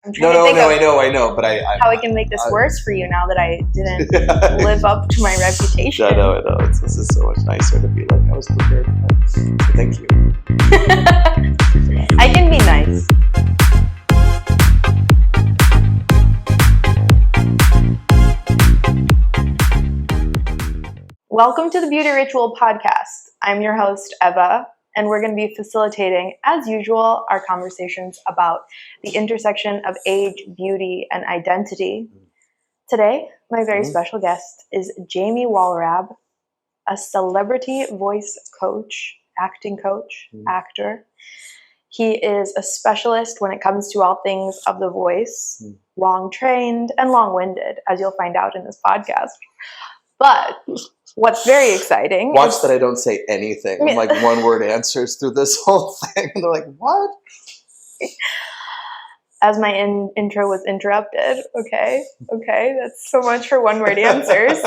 I'm trying to think I know, but how I can make this worse for you now that I didn't live up to my reputation. I know. This is so much nicer to be like, I was prepared for that. So thank you. I can be nice. Welcome to the Beauty Ritual Podcast. I'm your host, Eva, and we're going to be facilitating, as usual, our conversations about the intersection of age, beauty, and identity. Today, my very special guest is Jamie Wollrab, a celebrity voice coach, acting coach, actor. He is a specialist when it comes to all things of the voice, long-trained and long-winded, as you'll find out in this podcast. But what's very exciting is that I don't say anything. I'm like one-word answers through this whole thing. And they're like, what? As my intro was interrupted. Okay, that's so much for one-word answers.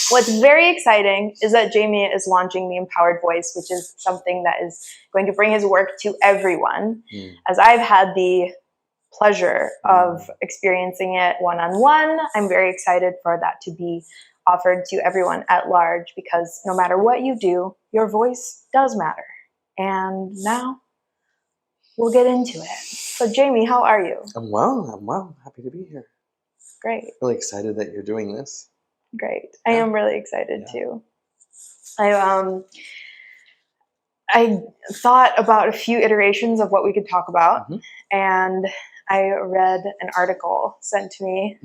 What's very exciting is that Jamie is launching the Empowered Voice, which is something that is going to bring his work to everyone. As I've had the pleasure of experiencing it one-on-one, I'm very excited for that to be offered to everyone at large, because no matter what you do, your voice does matter. And now we'll get into it. So Jamie, how are you? I'm well. Happy to be here. Great. Really excited that you're doing this. Great. Yeah. I am really excited too. I thought about a few iterations of what we could talk about, and I read an article sent to me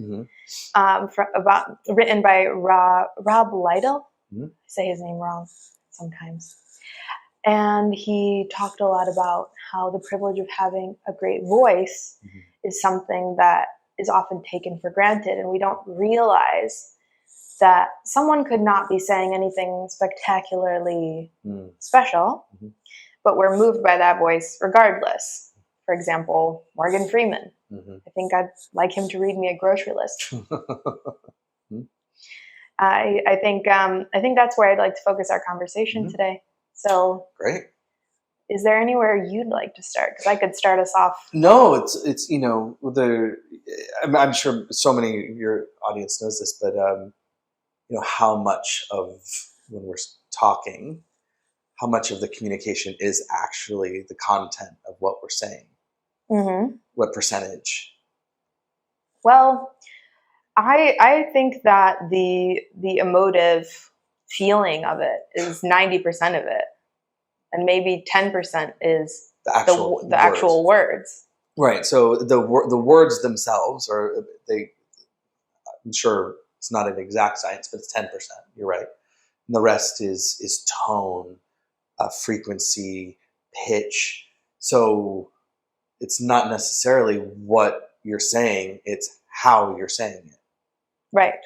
written by Rob Lytle. I say his name wrong sometimes. And he talked a lot about how the privilege of having a great voice is something that is often taken for granted, and we don't realize that someone could not be saying anything spectacularly special, but we're moved by that voice regardless. For example, Morgan Freeman. I think I'd like him to read me a grocery list. I think that's where I'd like to focus our conversation today. So great. Is there anywhere you'd like to start? Because I could start us off. No, it's I'm sure so many of your audience knows this, but how much of when we're talking, how much of the communication is actually the content of what we're saying. What percentage? Well, I think that the emotive feeling of it is 90% of it, and maybe 10% is the actual words. Right. So the words themselves I'm sure it's not an exact science, but it's 10%. You're right. And the rest is tone, frequency, pitch. So it's not necessarily what you're saying, it's how you're saying it. Right.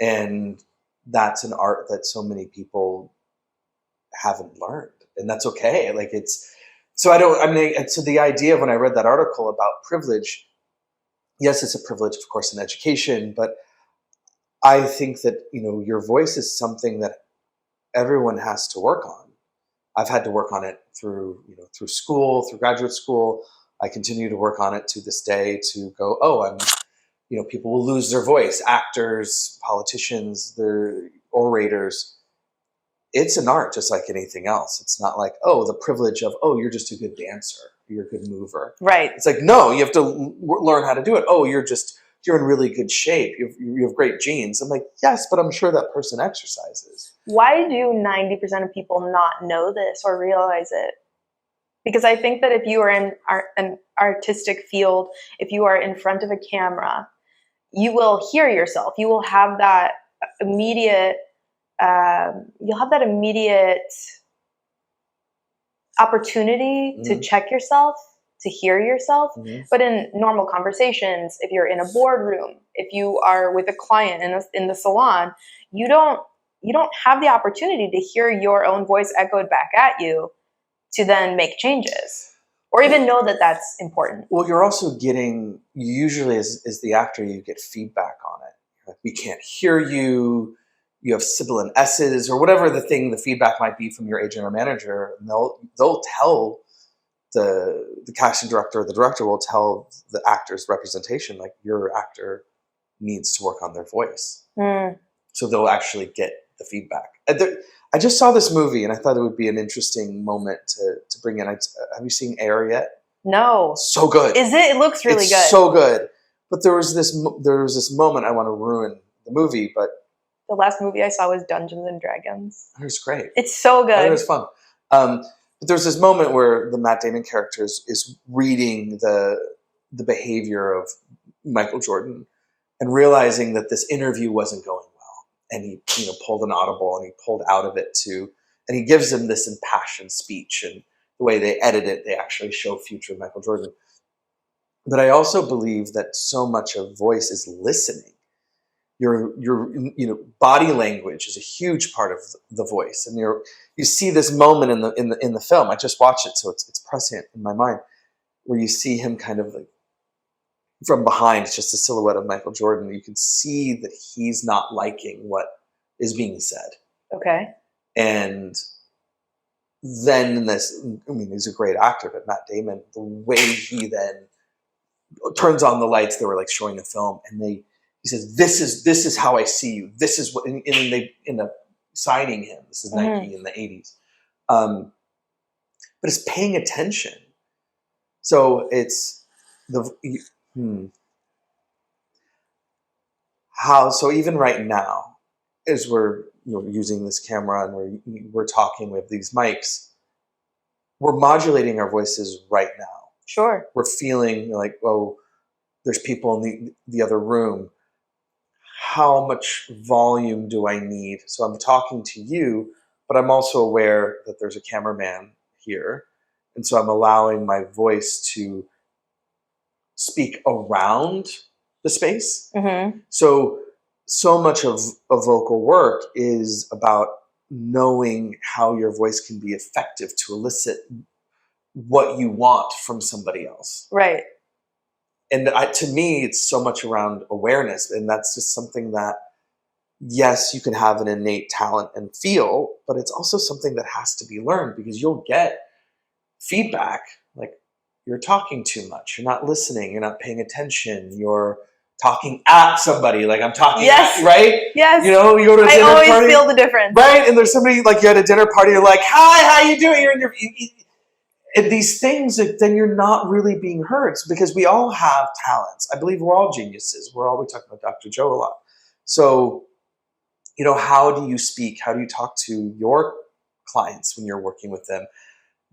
And that's an art that so many people haven't learned. And that's okay. So the idea of when I read that article about privilege, yes, it's a privilege, of course, in education, but I think that, your voice is something that everyone has to work on. I've had to work on it through school, through graduate school. I continue to work on it to this day to go, people will lose their voice, actors, politicians, their orators. It's an art just like anything else. It's not like, the privilege of, you're just a good dancer, you're a good mover. Right. It's like, no, you have to learn how to do it. You're in really good shape. You have great genes. I'm like, yes, but I'm sure that person exercises. Why do 90% of people not know this or realize it? Because I think that if you are in an artistic field, if you are in front of a camera, you will hear yourself. You will have that immediate, opportunity to check yourself, to hear yourself. But in normal conversations, if you're in a boardroom, if you are with a client in the salon, you don't have the opportunity to hear your own voice echoed back at you to then make changes or even know that that's important. Well, you're also getting, usually as the actor, you get feedback on it. Like, we can't hear you. You have sibilant S's or whatever the feedback might be from your agent or manager. And they'll tell the casting director or the director will tell the actor's representation, like, your actor needs to work on their voice. So they'll actually get the feedback. I just saw this movie and I thought it would be an interesting moment to bring in. Have you seen Air yet? No. So good. Is it? It looks really good. So good. But there was this moment. I want to ruin the movie, but the last movie I saw was Dungeons and Dragons. It was great. It's so good. It was fun. But there's this moment where the Matt Damon character is reading the behavior of Michael Jordan and realizing that this interview wasn't going well, and he pulled an audible and he pulled out of it and he gives him this impassioned speech, and the way they edit it, they actually show future Michael Jordan. But I also believe that so much of voice is listening. Your body language is a huge part of the voice, and you see this moment in the film. I just watched it, so it's prescient in my mind, where you see him kind of like from behind, it's just a silhouette of Michael Jordan. You can see that he's not liking what is being said. Okay. And then he's a great actor, but Matt Damon, the way he then turns on the lights, they were like showing the film, and he says, "This is how I see you. This is what," and they end up signing him. This is Nike in the 80s. But it's paying attention. So it's so even right now, as we're using this camera and we're talking with these mics, we're modulating our voices right now. Sure. We're feeling like, oh, there's people in the other room. How much volume do I need? So I'm talking to you, but I'm also aware that there's a cameraman here. And so I'm allowing my voice to speak around the space. Mm-hmm. So much of vocal work is about knowing how your voice can be effective to elicit what you want from somebody else. Right. And to me, it's so much around awareness. And that's just something that, yes, you can have an innate talent and feel, but it's also something that has to be learned, because you'll get feedback like, you're talking too much, you're not listening, you're not paying attention, you're talking at somebody, like I'm talking at, right? Yes. You go to a dinner party. I always feel the difference. Right? And there's somebody, like, you had a dinner party, you're like, "Hi, how you doing?" You're in your... And these things, then you're not really being heard. It's because we all have talents. I believe we're all geniuses. We talk about Dr. Joe a lot. So, how do you speak? How do you talk to your clients when you're working with them?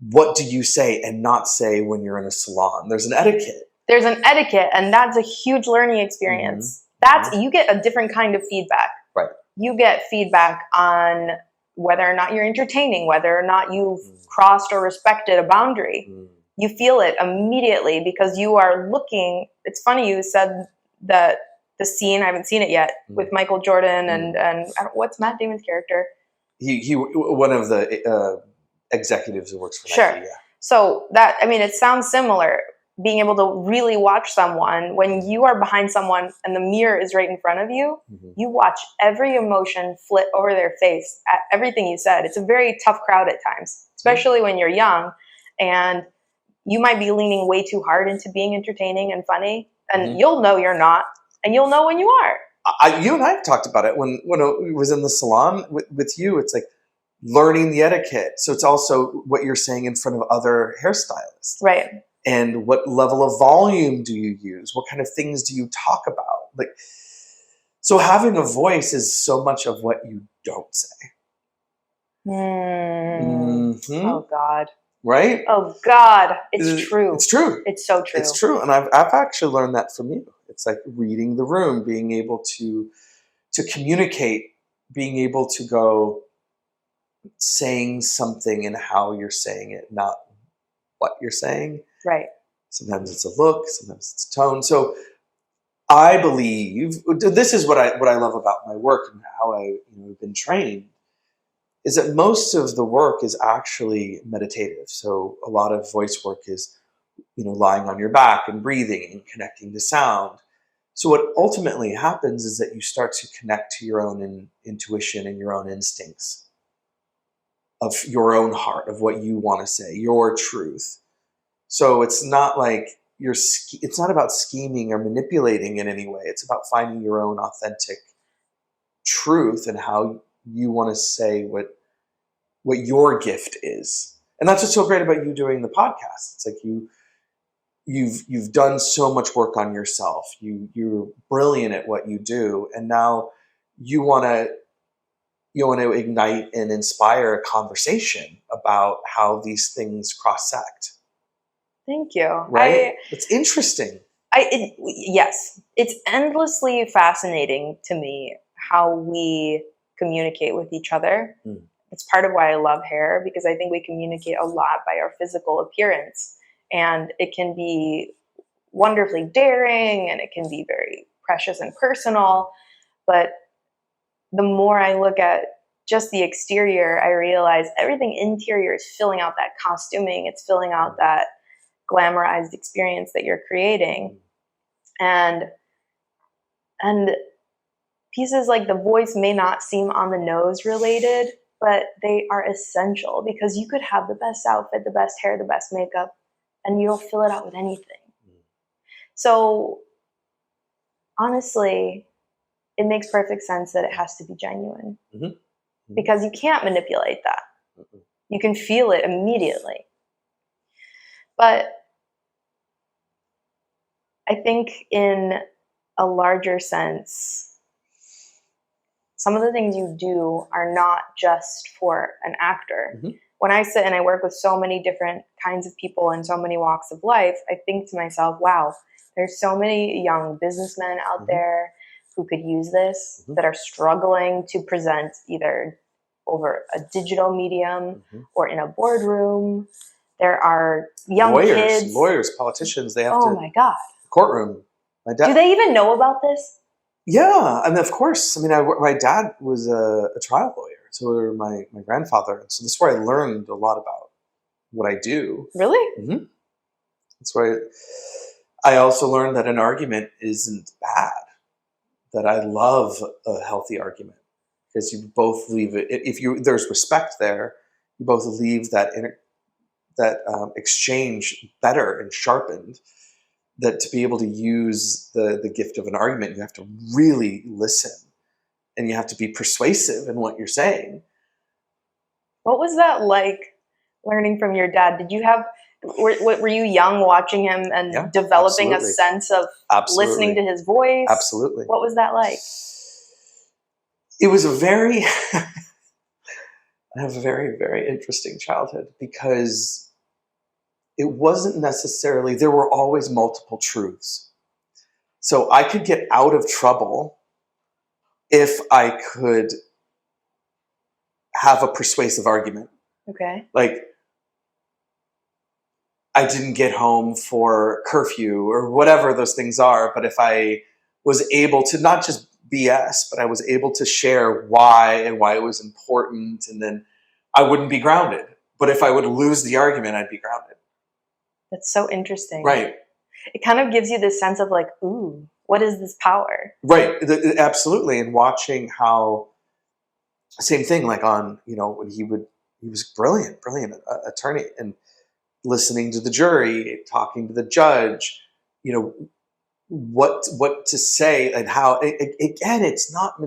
What do you say and not say when you're in a salon? There's an etiquette. There's an etiquette, and that's a huge learning experience. Mm-hmm. You get a different kind of feedback. Right. You get feedback on whether or not you're entertaining, whether or not you've crossed or respected a boundary. You feel it immediately because you are looking. It's funny you said that the scene, I haven't seen it yet, with Michael Jordan and what's Matt Damon's character? He one of the executives who works for Nike. Sure. Yeah. So it sounds similar. Being able to really watch someone when you are behind someone and the mirror is right in front of you, you watch every emotion flit over their face at everything you said. It's a very tough crowd at times, especially when you're young, and you might be leaning way too hard into being entertaining and funny, and you'll know you're not, and you'll know when you are. You and I have talked about it when I was in the salon with you. It's like learning the etiquette. So it's also what you're saying in front of other hairstylists. Right. And what level of volume do you use? What kind of things do you talk about? So having a voice is so much of what you don't say. Oh God. Right? Oh God. It's true. It's true. It's so true. It's true. And I've actually learned that from you. It's like reading the room, being able to communicate, being able to go saying something and how you're saying it, not what you're saying. Right. Sometimes it's a look, sometimes it's a tone. So I believe this is what I love about my work and how I've been trained, is that most of the work is actually meditative. So a lot of voice work is, lying on your back and breathing and connecting to sound. So what ultimately happens is that you start to connect to your own intuition and your own instincts of your own heart, of what you want to say, your truth. So it's not like it's not about scheming or manipulating in any way. It's about finding your own authentic truth and how you want to say what your gift is. And that's what's so great about you doing the podcast. It's like you've done so much work on yourself. You're brilliant at what you do, and now you want to ignite and inspire a conversation about how these things cross-sect. Thank you. Right? It's interesting. Yes, it's endlessly fascinating to me how we communicate with each other. It's part of why I love hair, because I think we communicate a lot by our physical appearance, and it can be wonderfully daring and it can be very precious and personal. But the more I look at just the exterior, I realize everything interior is filling out that costuming. It's filling out that glamorized experience that you're creating. And pieces like the voice may not seem on the nose related, but they are essential, because you could have the best outfit, the best hair, the best makeup, and you'll fill it out with anything. So honestly, it makes perfect sense that it has to be genuine, because you can't manipulate that. You can feel it immediately. But I think in a larger sense, some of the things you do are not just for an actor. When I sit and I work with so many different kinds of people in so many walks of life, I think to myself, wow, there's so many young businessmen out there who could use this, that are struggling to present either over a digital medium or in a boardroom. There are young kids. Lawyers, politicians, they have oh my God. Courtroom. My dad, do they even know about this? Yeah, I mean, of course. I mean, my dad was a trial lawyer, so were my grandfather. So this is where I learned a lot about what I do. Really? That's where I also learned that an argument isn't bad, that I love a healthy argument, because you both leave it, there's respect there, you both leave that exchange better and sharpened. That to be able to use the gift of an argument, you have to really listen, and you have to be persuasive in what you're saying. What was that like, learning from your dad? Did you have, were you young watching him and developing a sense of listening to his voice? Absolutely. What was that like? It was I have a very, very interesting childhood, because it wasn't necessarily, there were always multiple truths. So I could get out of trouble if I could have a persuasive argument. Okay. Like, I didn't get home for curfew or whatever those things are, but if I was able to not just BS, but I was able to share why and why it was important, and then I wouldn't be grounded. But if I would lose the argument, I'd be grounded. That's so interesting. Right. It kind of gives you this sense of like, ooh, what is this power? Right. Absolutely. And watching how, same thing, like on, when he was brilliant attorney, and listening to the jury, talking to the judge, what to say, and how, again, it's not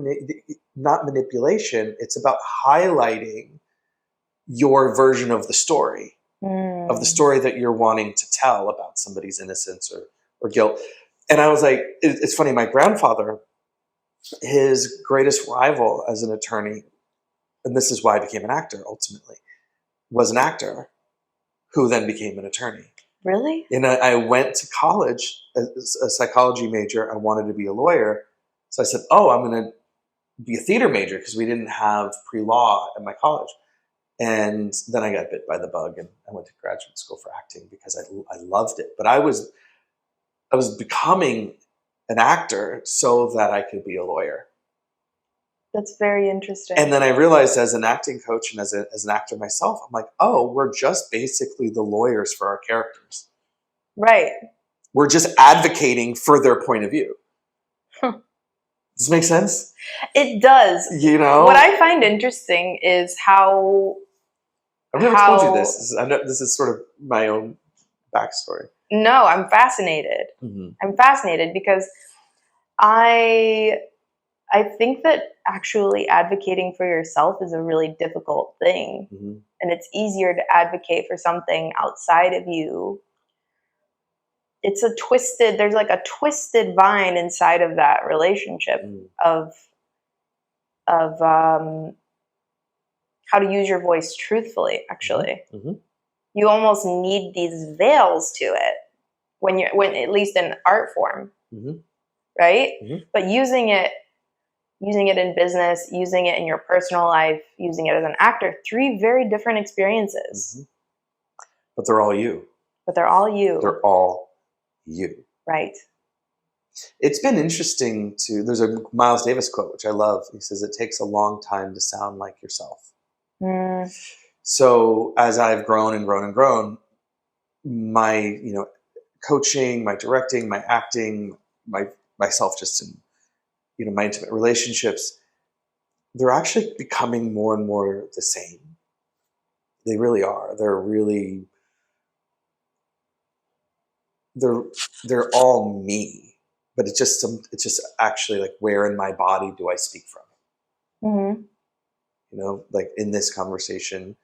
manipulation. It's about highlighting your version of the story. Of the story that you're wanting to tell about somebody's innocence or guilt. And I was like, it's funny, my grandfather, his greatest rival as an attorney, and this is why I became an actor ultimately, was an actor who then became an attorney. Really? And I went to college as a psychology major. I wanted to be a lawyer. So I said, I'm going to be a theater major, because we didn't have pre-law at my college. And then I got bit by the bug, and I went to graduate school for acting because I loved it. But I was becoming an actor so that I could be a lawyer. That's very interesting. And then I realized, as an acting coach and as an actor myself, I'm like, we're just basically the lawyers for our characters. Right. We're just advocating for their point of view. Does this make sense? It does. What I find interesting is how... I've never told you this. I know this is sort of my own backstory. No, I'm fascinated. Mm-hmm. I'm fascinated because I think that actually advocating for yourself is a really difficult thing. Mm-hmm. And it's easier to advocate for something outside of you. There's like a twisted vine inside of that relationship of how to use your voice truthfully, actually. Mm-hmm. You almost need these veils to it when at least in art form, Mm-hmm. right? Mm-hmm. But using it in business, using it in your personal life, using it as an actor, 3 very different experiences. Mm-hmm. But they're all you. But they're all you. They're all you. Right. It's been interesting there's a Miles Davis quote, which I love. He says, "It takes a long time to sound like yourself." Mm. So as I've grown and grown and grown, my, coaching, my directing, my acting, myself just in, my intimate relationships, they're actually becoming more and more the same. They really are. They're all me, but it's just actually like, where in my body do I speak from? Mm-hmm. Like in this conversation,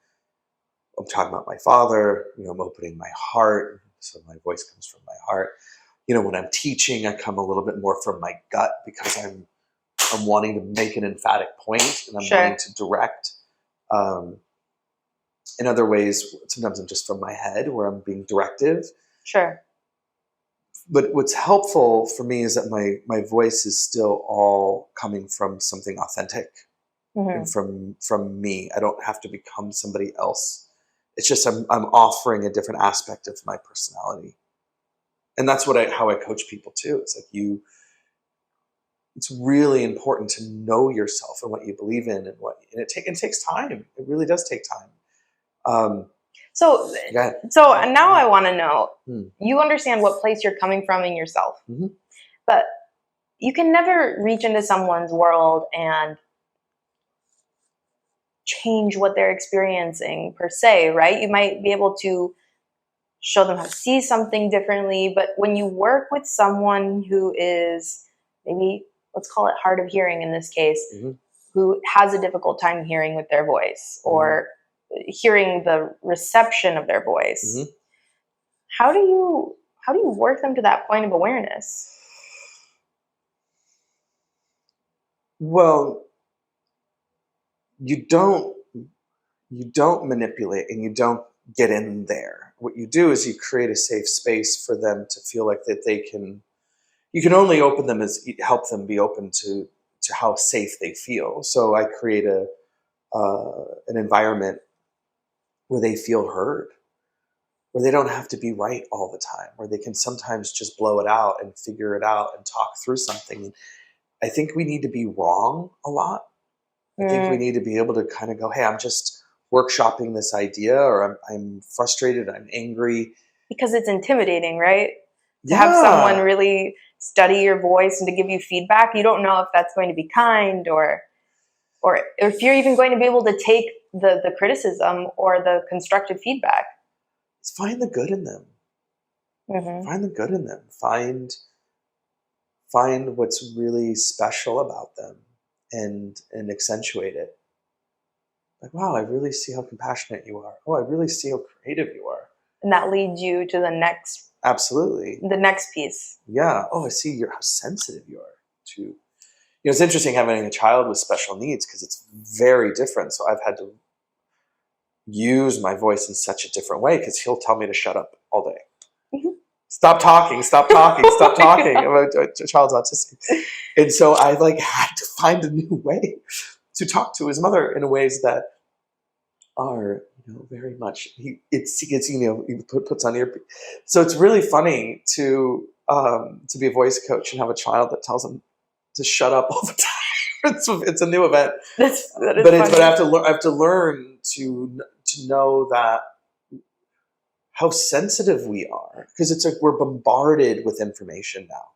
I'm talking about my father, I'm opening my heart. So my voice comes from my heart. When I'm teaching, I come a little bit more from my gut because I'm wanting to make an emphatic point and I'm wanting to direct. In other ways, sometimes I'm just from my head where I'm being directive. Sure. But what's helpful for me is that my voice is still all coming from something authentic and from me. I don't have to become somebody else. It's just I'm offering a different aspect of my personality. And that's how I coach people too. It's like it's really important to know yourself and what you believe in and it takes time. It really does take time. So now I want to know, you understand what place you're coming from in yourself, but you can never reach into someone's world and change what they're experiencing per se, right? You might be able to show them how to see something differently, but when you work with someone who is maybe, let's call it hard of hearing in this case, who has a difficult time hearing with their voice or hearing the reception of their voice, how do you work them to that point of awareness? Well, you don't manipulate and you don't get in there. What you do is you create a safe space for them to feel like that you can only open them as help them be open to how safe they feel. So I create an environment where they feel heard, where they don't have to be right all the time, where they can sometimes just blow it out and figure it out and talk through something. I think we need to be wrong a lot. I think we need to be able to kind of go, hey, I'm just workshopping this idea, or I'm frustrated, I'm angry. Because it's intimidating, right? To have someone really study your voice and to give you feedback. You don't know if that's going to be kind or if you're even going to be able to take the criticism or the constructive feedback. Find the good in them. Find the good in them. Find what's really special about them and accentuate it. Like, wow, I really see how compassionate you are. Oh, I really see how creative you are. And that leads you to the next. Absolutely. The next piece. Yeah. Oh, I see how sensitive you are to. It's interesting having a child with special needs because it's very different. So I've had to use my voice in such a different way because he'll tell me to shut up all day. Stop talking, stop talking, stop talking. A child's autistic. And so I had to find a new way to talk to his mother in ways that are, very much, he puts on ear. So it's really funny to be a voice coach and have a child that tells him to shut up all the time. It's a new event. But I have to learn to know that how sensitive we are, because it's like we're bombarded with information now.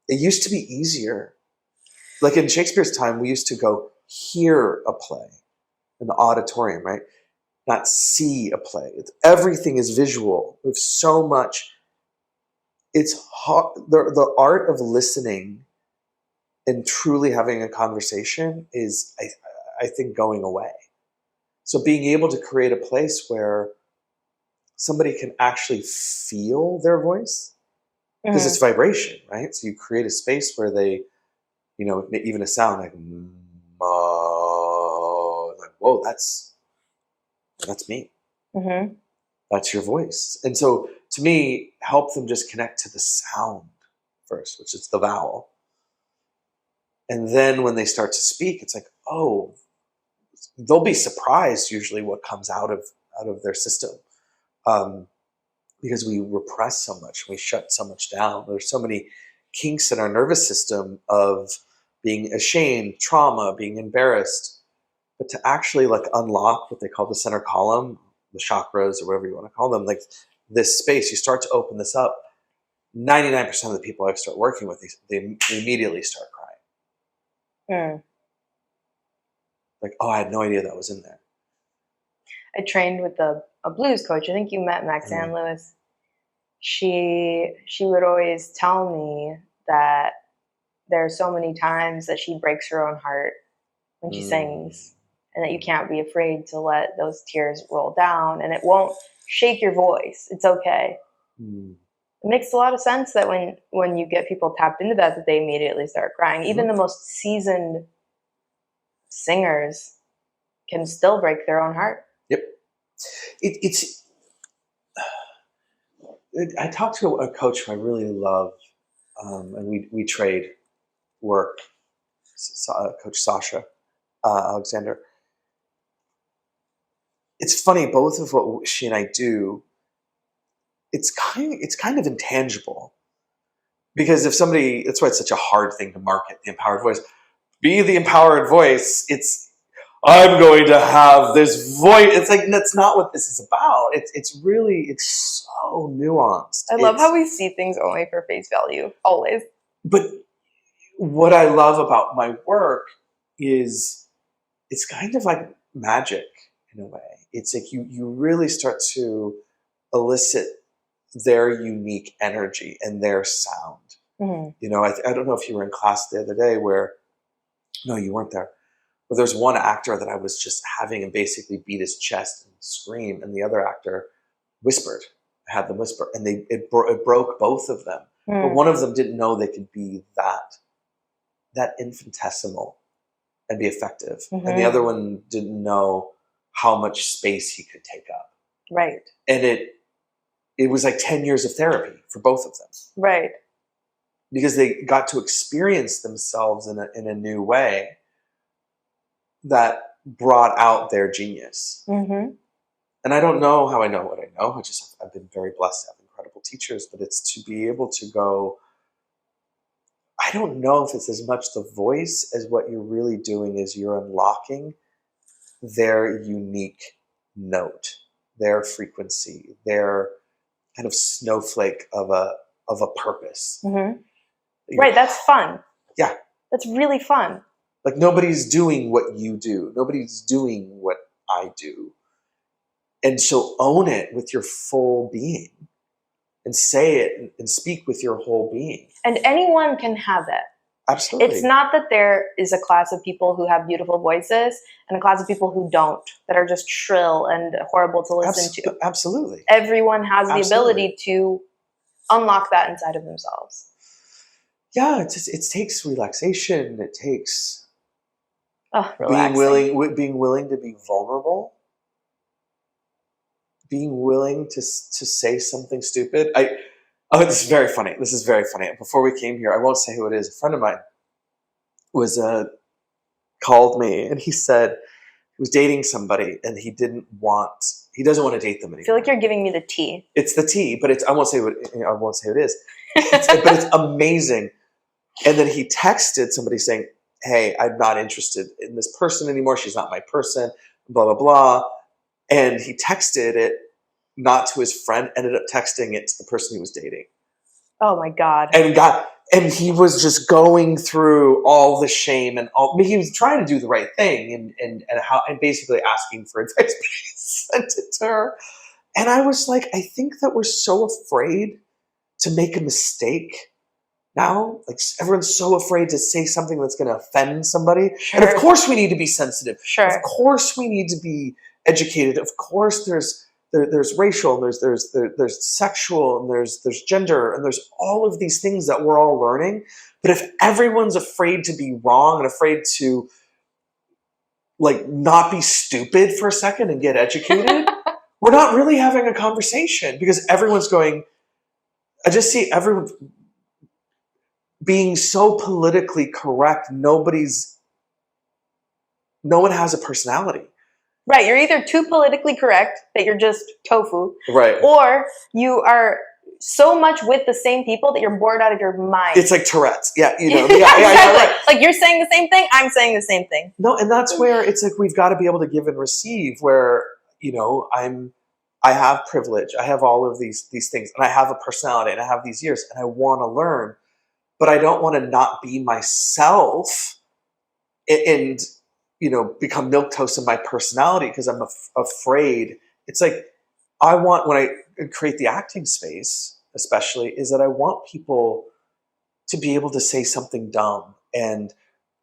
It used to be easier. Like in Shakespeare's time, we used to go hear a play in the auditorium, right? not see a play. Everything is visual. We have so much. It's hard. The art of listening and truly having a conversation is, I think, going away. So being able to create a place where somebody can actually feel their voice, because it's vibration, right? So you create a space where they, even a sound like, like, whoa, that's me. Mm-hmm. That's your voice. And so to me, help them just connect to the sound first, which is the vowel. And then when they start to speak, it's like, oh, they'll be surprised usually what comes out of their system. Because we repress so much, we shut so much down. There's so many kinks in our nervous system of being ashamed, trauma, being embarrassed. But to actually like unlock what they call the center column, the chakras or whatever you want to call them, like this space, you start to open this up. 99% of the people I start working with, they immediately start crying. Like, oh, I had no idea that was in there. I trained with a blues coach. I think you met Maxanne Lewis. She would always tell me that there are so many times that she breaks her own heart when she sings, and that you can't be afraid to let those tears roll down, and it won't shake your voice. It's okay. It makes a lot of sense that when you get people tapped into that they immediately start crying. Even the most seasoned singers can still break their own heart. Yep. I talked to a coach who I really love, and we trade work, Coach Sasha Alexander. It's funny, both of what she and I do, it's kind of intangible. Because if somebody, that's why it's such a hard thing to market, the empowered voice. Be the empowered voice. I'm going to have this voice. It's like, that's not what this is about. It's so nuanced. I love how we see things only for face value, always. But what I love about my work is it's kind of like magic in a way. It's like you really start to elicit their unique energy and their sound. Mm-hmm. I don't know if you were in class the other day where, no, you weren't there. But there's one actor that I was just having him basically beat his chest and scream, and the other actor whispered, had them whisper, and it broke both of them. But one of them didn't know they could be that infinitesimal and be effective, and the other one didn't know how much space he could take up. Right. And it was like 10 years of therapy for both of them. Right. Because they got to experience themselves in a new way that brought out their genius. Mm-hmm. And I don't know how I know what I know. I've been very blessed to have incredible teachers, but it's to be able to go, I don't know if it's as much the voice as what you're really doing is you're unlocking their unique note, their frequency, their kind of snowflake of a purpose. Mm-hmm. Right, that's fun. Yeah. That's really fun. Like nobody's doing what you do. Nobody's doing what I do. And so own it with your full being and say it and speak with your whole being. And anyone can have it. Absolutely. It's not that there is a class of people who have beautiful voices and a class of people who don't, that are just shrill and horrible to listen to. Absolutely. Everyone has the ability to unlock that inside of themselves. Yeah, it takes relaxation. It takes being willing to be vulnerable, being willing to say something stupid. This is very funny. Before we came here, I won't say who it is. A friend of mine called me, and he said he was dating somebody, and he doesn't want to date them anymore. I feel like you're giving me the tea. It's the tea, but I won't say who it is. But it's amazing. And then he texted somebody saying, "Hey, I'm not interested in this person anymore. She's not my person, blah, blah, blah." And he texted it not to his friend, ended up texting it to the person he was dating. Oh my God. And he was just going through all the shame and he was trying to do the right thing and basically asking for advice. sent it to her. And I was like, I think that we're so afraid to make a mistake now. Like everyone's so afraid to say something that's going to offend somebody. Sure. And of course we need to be sensitive. Sure. Of course we need to be educated. Of course there's racial, and there's sexual, and there's gender, and there's all of these things that we're all learning. But if everyone's afraid to be wrong and afraid to like not be stupid for a second and get educated, we're not really having a conversation, because everyone's going, I just see everyone being so politically correct. No one has a personality. Right. You're either too politically correct that you're just tofu. Right. Or you are so much with the same people that you're bored out of your mind. It's like Tourette's. Yeah. You know, yeah, exactly. Right. Like you're saying the same thing, I'm saying the same thing. No, and that's where it's like we've got to be able to give and receive, where, you know, I have privilege. I have all of these things, and I have a personality, and I have these years, and I want to learn, but I don't want to not be myself and you know, become milquetoast in my personality because I'm afraid. It's like I want, when I create the acting space, especially, is that I want people to be able to say something dumb and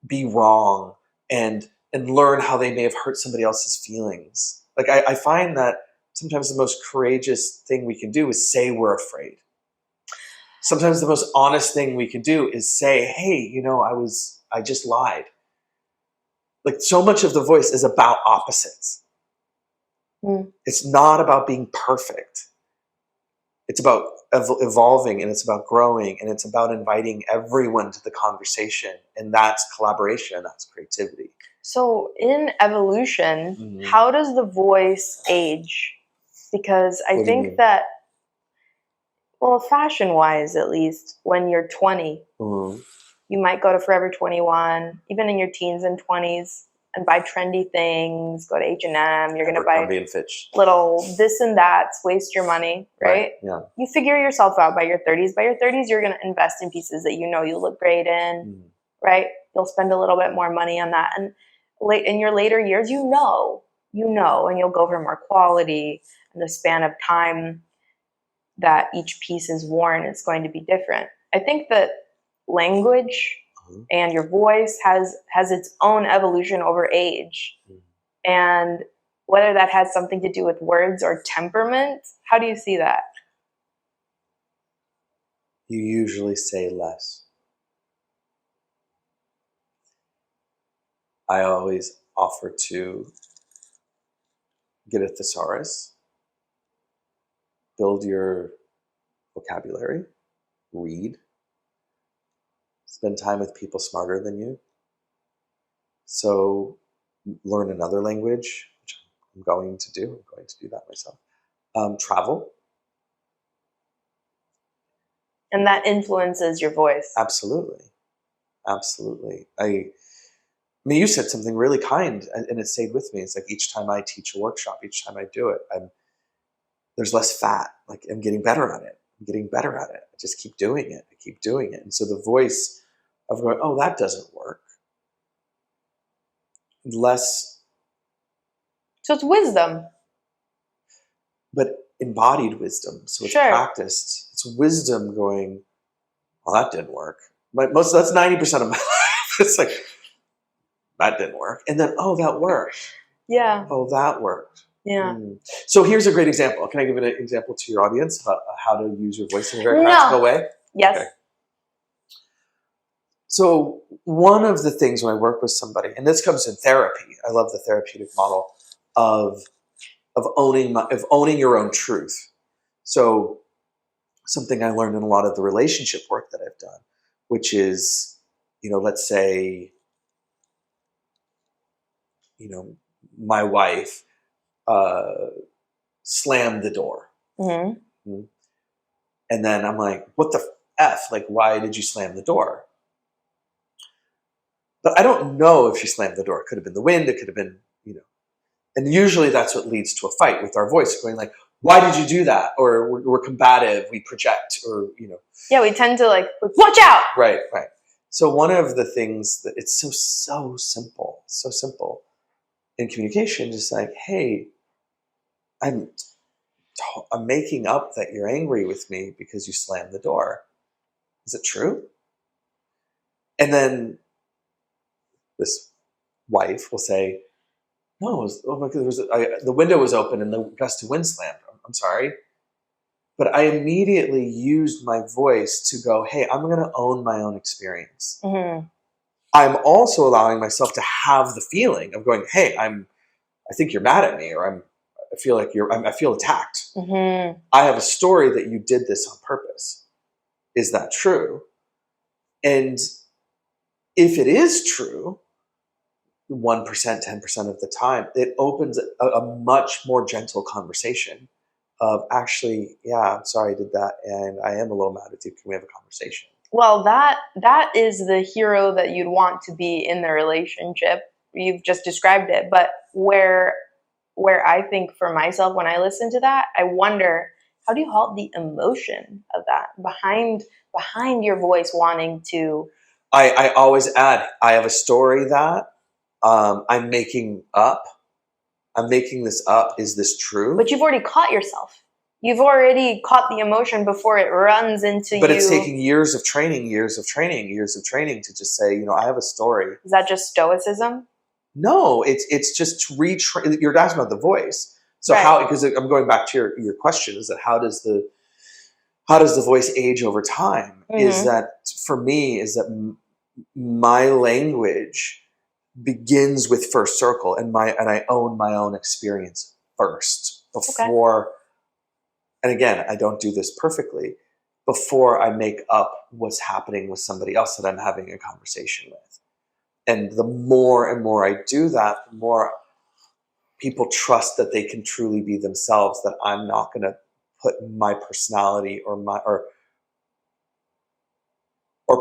be wrong and learn how they may have hurt somebody else's feelings. Like I find that sometimes the most courageous thing we can do is say we're afraid. Sometimes the most honest thing we can do is say, hey, you know, I just lied. Like so much of the voice is about opposites. It's not about being perfect. It's about evolving, and it's about growing, and it's about inviting everyone to the conversation. And that's collaboration. That's creativity. So in evolution, how does the voice age? Because I think that, well, fashion-wise at least, when you're 20, you might go to Forever 21, even in your teens and 20s, and buy trendy things, go to H&M, you're going to buy little this and that, waste your money, right? Yeah. You figure yourself out by your 30s. By your 30s, you're going to invest in pieces that you know you look great in, right? You'll spend a little bit more money on that. And in your later years, you know, and you'll go for more quality, and the span of time that each piece is worn is going to be different. I think that language and your voice has its own evolution over age. And whether that has something to do with words or temperament, how do you see that? You usually say less. I always offer to get a thesaurus, build your vocabulary, read, spend time with people smarter than you. So learn another language, which I'm going to do. I'm going to do that myself. Travel. And that influences your voice. Absolutely. Absolutely. I mean, you said something really kind, and it stayed with me. It's like each time I teach a workshop, each time I do it, there's less fat. Like I'm getting better at it. I just keep doing it. I keep doing it. And so the voice of going, oh, that doesn't work. Less. So it's wisdom. But embodied wisdom. So it's practiced. It's wisdom going, well, that didn't work. That's 90% of my life. It's like, that didn't work. And then, oh, that worked. Yeah. Oh, that worked. Yeah. So here's a great example. Can I give an example to your audience about how to use your voice in a very practical way? Yes. Okay. So one of the things when I work with somebody, and this comes in therapy, I love the therapeutic model of owning your own truth. So something I learned in a lot of the relationship work that I've done, which is, you know, let's say, you know, my wife slammed the door. And then I'm like, what the F? Like, why did you slam the door? But I don't know if she slammed the door. It could have been the wind. It could have been, you know. And usually that's what leads to a fight with our voice, going like, why did you do that? Or we're combative, we project, or, you know. Yeah, we tend to like, watch out! Right. So one of the things that it's so simple in communication, just like, hey, I'm making up that you're angry with me because you slammed the door. Is it true? And then this wife will say, no, oh my God, the window was open and the gust of wind slammed. I'm sorry. But I immediately used my voice to go, hey, I'm going to own my own experience. Mm-hmm. I'm also allowing myself to have the feeling of going, hey, I think you're mad at me, or I feel like I feel attacked. Mm-hmm. I have a story that you did this on purpose. Is that true? And if it is true, 1%, 10% of the time, it opens a much more gentle conversation of actually, yeah, I'm sorry I did that, and I am a little mad at you. Can we have a conversation? Well, that is the hero that you'd want to be in the relationship. You've just described it. But where I think for myself when I listen to that, I wonder, how do you halt the emotion of that behind your voice wanting to? I always add, I have a story that I'm making up. I'm making this up. Is this true? But you've already caught yourself. You've already caught the emotion before it runs into you. But it's taking years of training to just say, I have a story. Is that just stoicism? No, it's just to retrain. You're asking about the voice. So right. how? Because I'm going back to your question. Is that how does the voice age over time? Mm-hmm. Is that for me? Is that my language begins with first circle, and I own my own experience first before. Okay. And again, I don't do this perfectly. Before I make up what's happening with somebody else that I'm having a conversation with. And the more and more I do that, the more people trust that they can truly be themselves, that I'm not going to put my personality or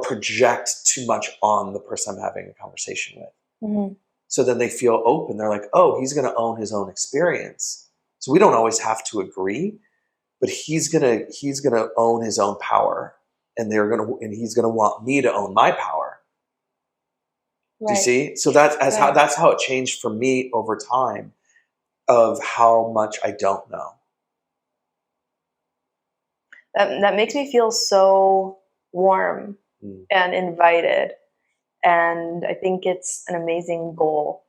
project too much on the person I'm having a conversation with. Mm-hmm. So then they feel open. They're like, oh, he's going to own his own experience. So we don't always have to agree, but he's going to own his own power, and he's going to want me to own my power. Right. Do you see? So that's how it changed for me over time, of how much I don't know. That makes me feel so warm and invited. And I think it's an amazing goal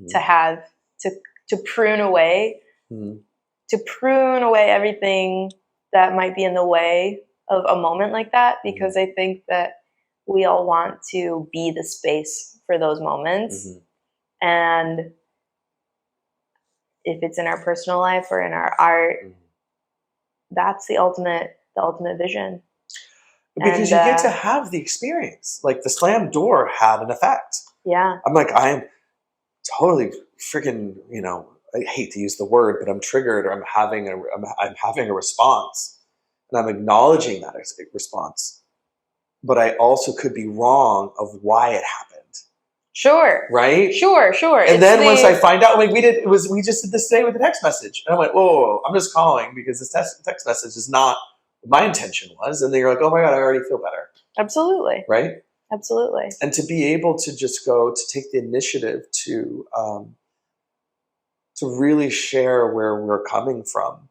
to have, to prune away, everything that might be in the way of a moment like that, because I think that we all want to be the space for those moments. And if it's in our personal life or in our art, that's the ultimate vision. Because you get to have the experience. Like the slam door had an effect. Yeah. I'm like, I am totally freaking, I hate to use the word, but I'm triggered, or I'm having a response, and I'm acknowledging that response. But I also could be wrong of why it happened. Sure. Right? Sure. And then once I find out, like we just did this today with the text message. And I went, whoa, I'm just calling because this text message is not what my intention was. And then you're like, oh my God, I already feel better. Absolutely. Right? Absolutely. And to be able to just go to take the initiative to really share where we're coming from.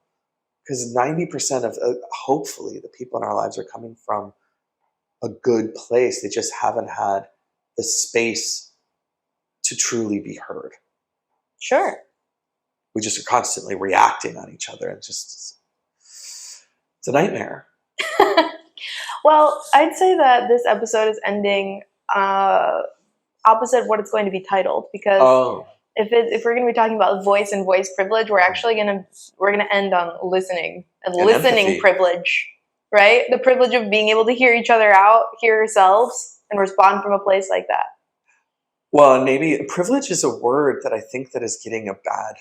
Because 90% of, hopefully, the people in our lives are coming from a good place. They just haven't had the space to truly be heard. Sure. We just are constantly reacting on each other. It's a nightmare. Well, I'd say that this episode is ending opposite what it's going to be titled, because if we're going to be talking about voice and voice privilege, we're actually going to end on listening and listening empathy. Privilege, right? The privilege of being able to hear each other out, hear ourselves, and respond from a place like that. Well, maybe privilege is a word that I think that is getting a bad.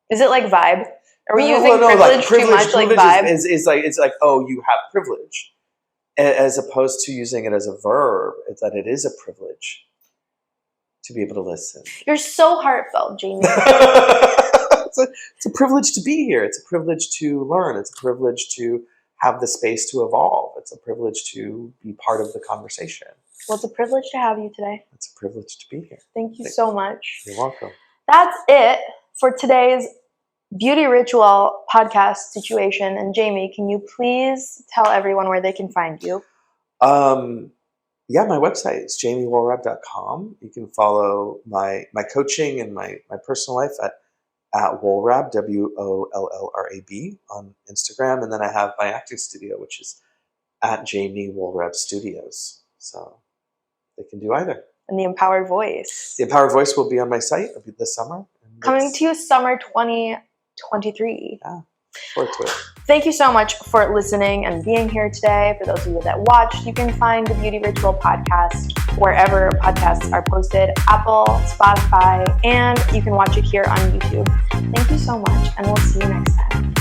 Is it like vibe? Are we using privilege too much like vibe? Is it's like, oh, you have privilege, as opposed to using it as a verb. It's that it is a privilege to be able to listen. You're so heartfelt, Jamie. It's a privilege to be here. It's a privilege to learn. It's a privilege to have the space to evolve. It's a privilege to be part of the conversation. Well, it's a privilege to have you today. It's a privilege to be here. Thank you so much. You're welcome. That's it for today's beauty ritual podcast situation. And Jamie, can you please tell everyone where they can find you? Yeah, my website is jamiewollrab.com. You can follow my coaching and my personal life at Wollrab, Wollrab on Instagram. And then I have my acting studio, which is at Jamie Wollrab Studios. So they can do either. And the Empowered Voice. The Empowered Voice will be on my site this summer. Coming to you summer 2023. Yeah, forward to it. Thank you so much for listening and being here today. For those of you that watched, you can find the Beauty Ritual podcast wherever podcasts are posted, Apple, Spotify, and you can watch it here on YouTube. Thank you so much, and we'll see you next time.